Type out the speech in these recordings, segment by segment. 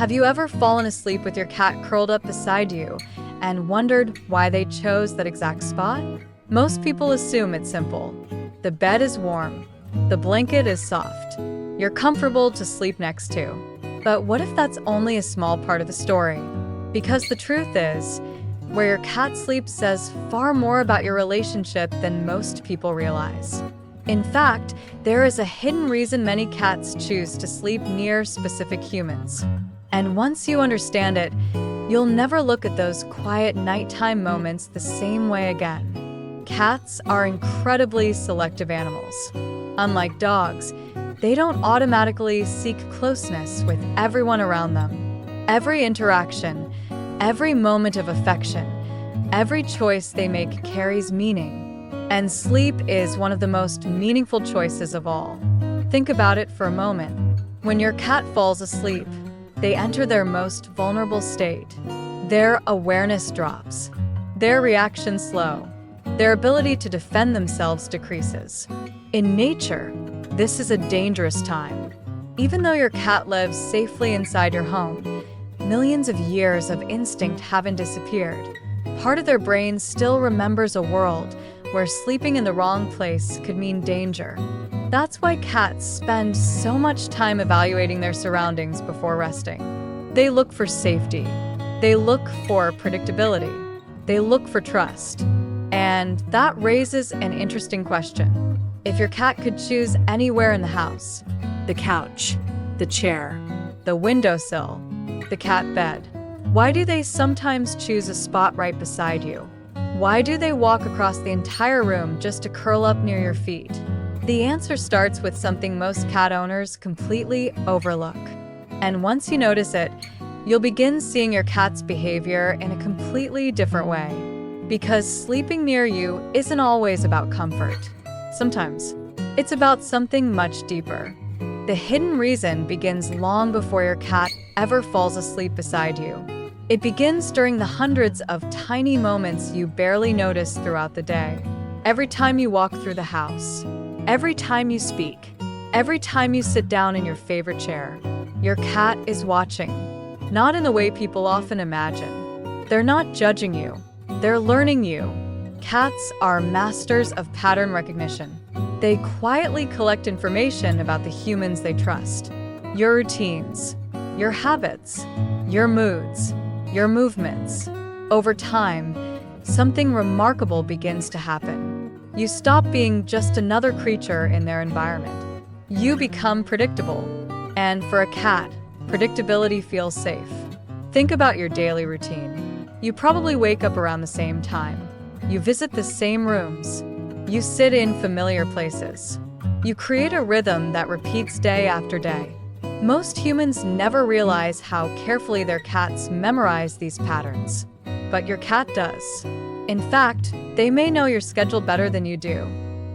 Have you ever fallen asleep with your cat curled up beside you and wondered why they chose that exact spot? Most people assume it's simple. The bed is warm, the blanket is soft, you're comfortable to sleep next to. But what if that's only a small part of the story? Because the truth is, where your cat sleeps says far more about your relationship than most people realize. In fact, there is a hidden reason many cats choose to sleep near specific humans. And once you understand it, you'll never look at those quiet nighttime moments the same way again. Cats are incredibly selective animals. Unlike dogs, they don't automatically seek closeness with everyone around them. Every interaction, every moment of affection, every choice they make carries meaning. And sleep is one of the most meaningful choices of all. Think about it for a moment. When your cat falls asleep, they enter their most vulnerable state. Their awareness drops. Their reaction slow. Their ability to defend themselves decreases. In nature, this is a dangerous time. Even though your cat lives safely inside your home, millions of years of instinct haven't disappeared. Part of their brain still remembers a world where sleeping in the wrong place could mean danger. That's why cats spend so much time evaluating their surroundings before resting. They look for safety. They look for predictability. They look for trust. And that raises an interesting question. If your cat could choose anywhere in the house, the couch, the chair, the windowsill, the cat bed, why do they sometimes choose a spot right beside you? Why do they walk across the entire room just to curl up near your feet? The answer starts with something most cat owners completely overlook. And once you notice it, you'll begin seeing your cat's behavior in a completely different way. Because sleeping near you isn't always about comfort. Sometimes it's about something much deeper. The hidden reason begins long before your cat ever falls asleep beside you. It begins during the hundreds of tiny moments you barely notice throughout the day. Every time you walk through the house, every time you speak, every time you sit down in your favorite chair, your cat is watching. Not in the way people often imagine. They're not judging you. They're learning you. Cats are masters of pattern recognition. They quietly collect information about the humans they trust. Your routines, your habits, your moods, your movements. Over time, something remarkable begins to happen. You stop being just another creature in their environment. You become predictable. And for a cat, predictability feels safe. Think about your daily routine. You probably wake up around the same time. You visit the same rooms. You sit in familiar places. You create a rhythm that repeats day after day. Most humans never realize how carefully their cats memorize these patterns. But your cat does. In fact, they may know your schedule better than you do.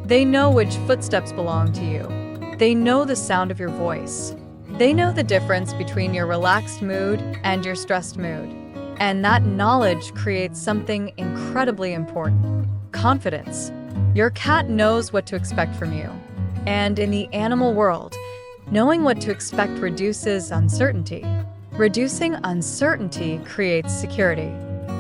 They know which footsteps belong to you. They know the sound of your voice. They know the difference between your relaxed mood and your stressed mood. And that knowledge creates something incredibly important: confidence. Your cat knows what to expect from you. And in the animal world, knowing what to expect reduces uncertainty. Reducing uncertainty creates security.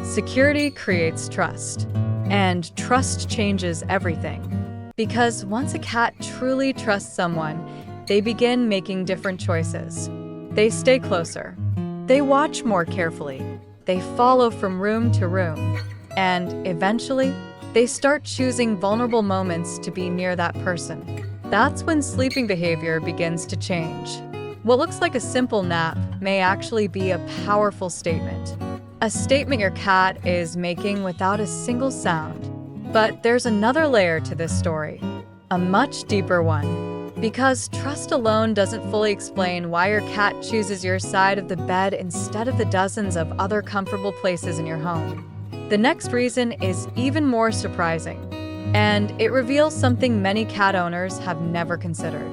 Security creates trust. And trust changes everything. Because once a cat truly trusts someone, they begin making different choices. They stay closer. They watch more carefully. They follow from room to room. And eventually, they start choosing vulnerable moments to be near that person. That's when sleeping behavior begins to change. What looks like a simple nap may actually be a powerful statement. A statement your cat is making without a single sound. But there's another layer to this story, a much deeper one. Because trust alone doesn't fully explain why your cat chooses your side of the bed instead of the dozens of other comfortable places in your home. The next reason is even more surprising. And it reveals something many cat owners have never considered.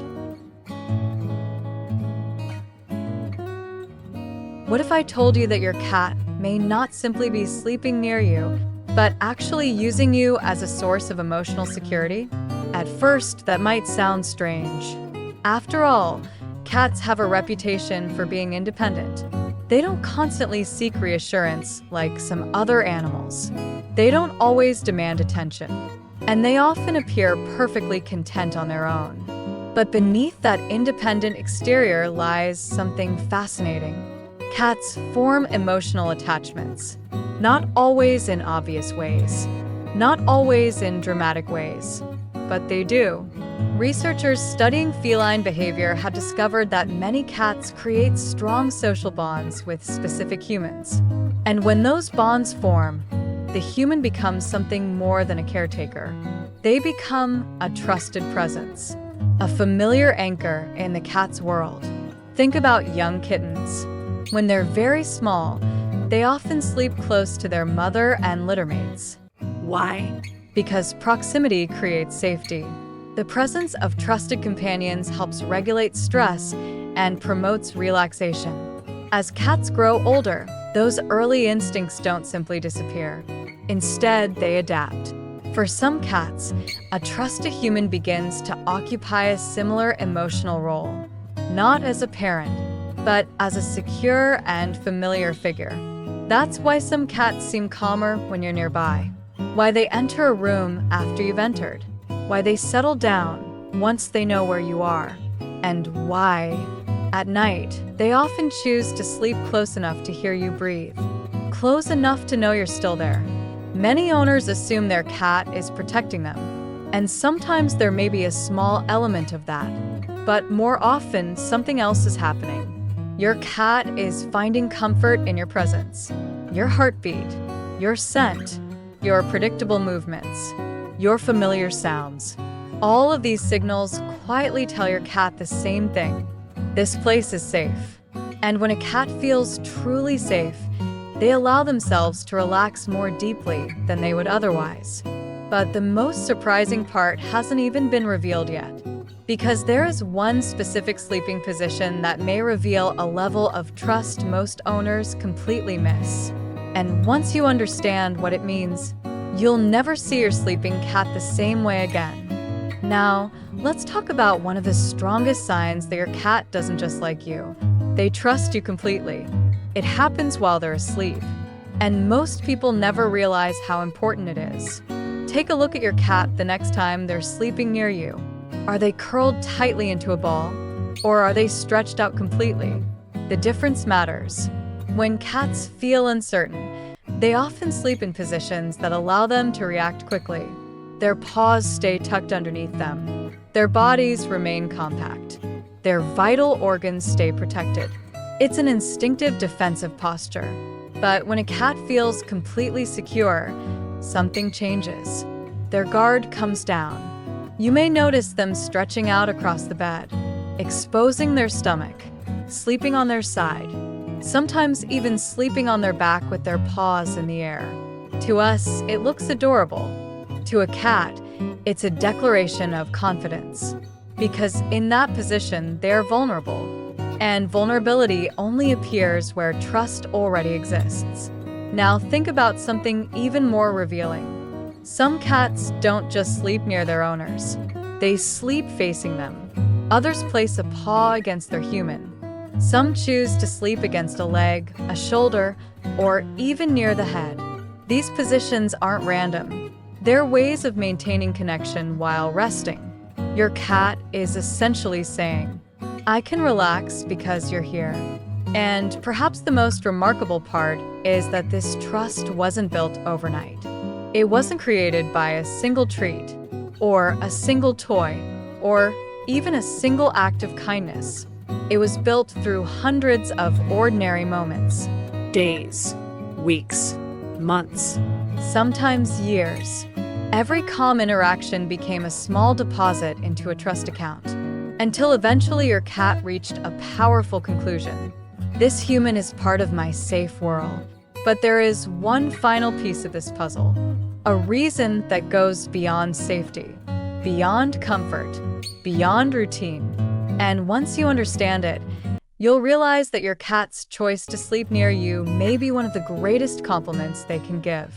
What if I told you that your cat may not simply be sleeping near you, but actually using you as a source of emotional security? At first, that might sound strange. After all, cats have a reputation for being independent. They don't constantly seek reassurance like some other animals. They don't always demand attention, and they often appear perfectly content on their own. But beneath that independent exterior lies something fascinating. Cats form emotional attachments, not always in obvious ways, not always in dramatic ways, but they do. Researchers studying feline behavior have discovered that many cats create strong social bonds with specific humans. And when those bonds form, the human becomes something more than a caretaker. They become a trusted presence, a familiar anchor in the cat's world. Think about young kittens. When they're very small, they often sleep close to their mother and littermates. Why? Because proximity creates safety. The presence of trusted companions helps regulate stress and promotes relaxation. As cats grow older, those early instincts don't simply disappear. Instead, they adapt. For some cats, a trusted human begins to occupy a similar emotional role, not as a parent, but as a secure and familiar figure. That's why some cats seem calmer when you're nearby, why they enter a room after you've entered, why they settle down once they know where you are, and why, at night, they often choose to sleep close enough to hear you breathe, close enough to know you're still there. Many owners assume their cat is protecting them, and sometimes there may be a small element of that, but more often something else is happening. Your cat is finding comfort in your presence, your heartbeat, your scent, your predictable movements, your familiar sounds. All of these signals quietly tell your cat the same thing. This place is safe. And when a cat feels truly safe, they allow themselves to relax more deeply than they would otherwise. But the most surprising part hasn't even been revealed yet, because there is one specific sleeping position that may reveal a level of trust most owners completely miss. And once you understand what it means, you'll never see your sleeping cat the same way again. Now, let's talk about one of the strongest signs that your cat doesn't just like you. They trust you completely. It happens while they're asleep, and most people never realize how important it is. Take a look at your cat the next time they're sleeping near you. Are they curled tightly into a ball, or are they stretched out completely? The difference matters. When cats feel uncertain, they often sleep in positions that allow them to react quickly. Their paws stay tucked underneath them. Their bodies remain compact. Their vital organs stay protected. It's an instinctive defensive posture. But when a cat feels completely secure, something changes. Their guard comes down. You may notice them stretching out across the bed, exposing their stomach, sleeping on their side, sometimes even sleeping on their back with their paws in the air. To us, it looks adorable. To a cat, it's a declaration of confidence, because in that position, they're vulnerable, and vulnerability only appears where trust already exists. Now think about something even more revealing. Some cats don't just sleep near their owners. They sleep facing them. Others place a paw against their human. Some choose to sleep against a leg, a shoulder, or even near the head. These positions aren't random. They're ways of maintaining connection while resting. Your cat is essentially saying, I can relax because you're here. And perhaps the most remarkable part is that this trust wasn't built overnight. It wasn't created by a single treat, or a single toy, or even a single act of kindness. It was built through hundreds of ordinary moments. Days, weeks, months, sometimes years. Every calm interaction became a small deposit into a trust account, until eventually your cat reached a powerful conclusion. This human is part of my safe world. But there is one final piece of this puzzle, a reason that goes beyond safety, beyond comfort, beyond routine. And once you understand it, you'll realize that your cat's choice to sleep near you may be one of the greatest compliments they can give.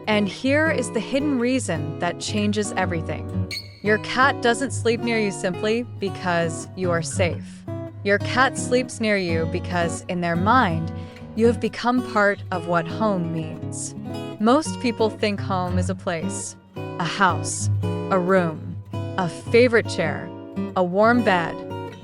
And here is the hidden reason that changes everything. Your cat doesn't sleep near you simply because you are safe. Your cat sleeps near you because, in their mind, You have become part of what home means. Most people think home is a place, a house, a room, a favorite chair, a warm bed,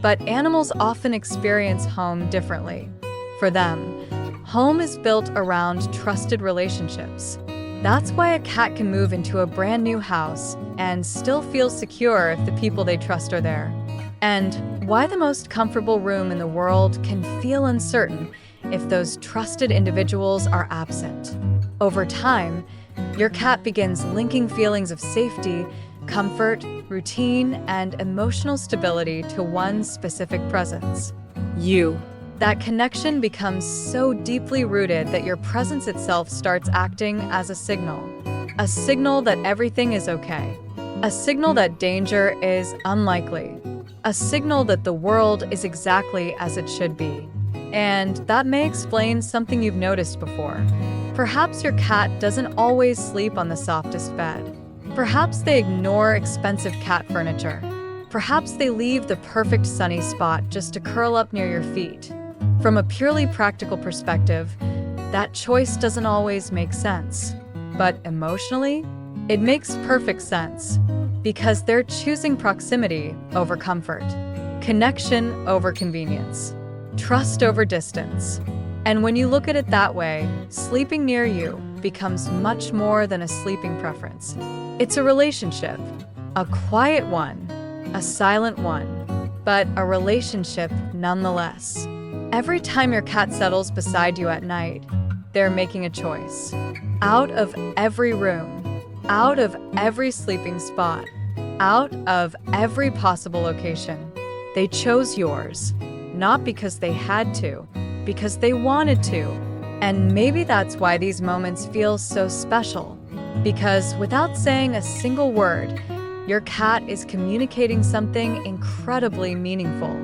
but animals often experience home differently. For them, home is built around trusted relationships. That's why a cat can move into a brand new house and still feel secure if the people they trust are there. And why the most comfortable room in the world can feel uncertain if those trusted individuals are absent. Over time, your cat begins linking feelings of safety, comfort, routine, and emotional stability to one specific presence: you. That connection becomes so deeply rooted that your presence itself starts acting as a signal. A signal that everything is okay. A signal that danger is unlikely. A signal that the world is exactly as it should be. And that may explain something you've noticed before. Perhaps your cat doesn't always sleep on the softest bed. Perhaps they ignore expensive cat furniture. Perhaps they leave the perfect sunny spot just to curl up near your feet. From a purely practical perspective, that choice doesn't always make sense. But emotionally, it makes perfect sense, because they're choosing proximity over comfort, connection over convenience, trust over distance. And when you look at it that way, sleeping near you becomes much more than a sleeping preference. It's a relationship, a quiet one, a silent one, but a relationship nonetheless. Every time your cat settles beside you at night, they're making a choice. Out of every room, out of every sleeping spot, out of every possible location, they chose yours. Not because they had to, because they wanted to. And maybe that's why these moments feel so special. Because without saying a single word, your cat is communicating something incredibly meaningful.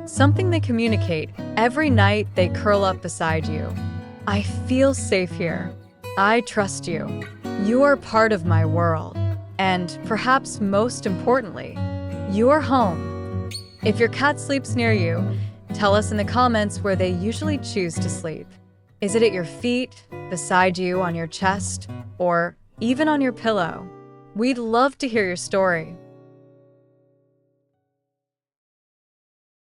Something they communicate every night they curl up beside you. I feel safe here. I trust you. You are part of my world. And perhaps most importantly, you are home. If your cat sleeps near you, tell us in the comments where they usually choose to sleep. Is it at your feet, beside you, on your chest, or even on your pillow? We'd love to hear your story.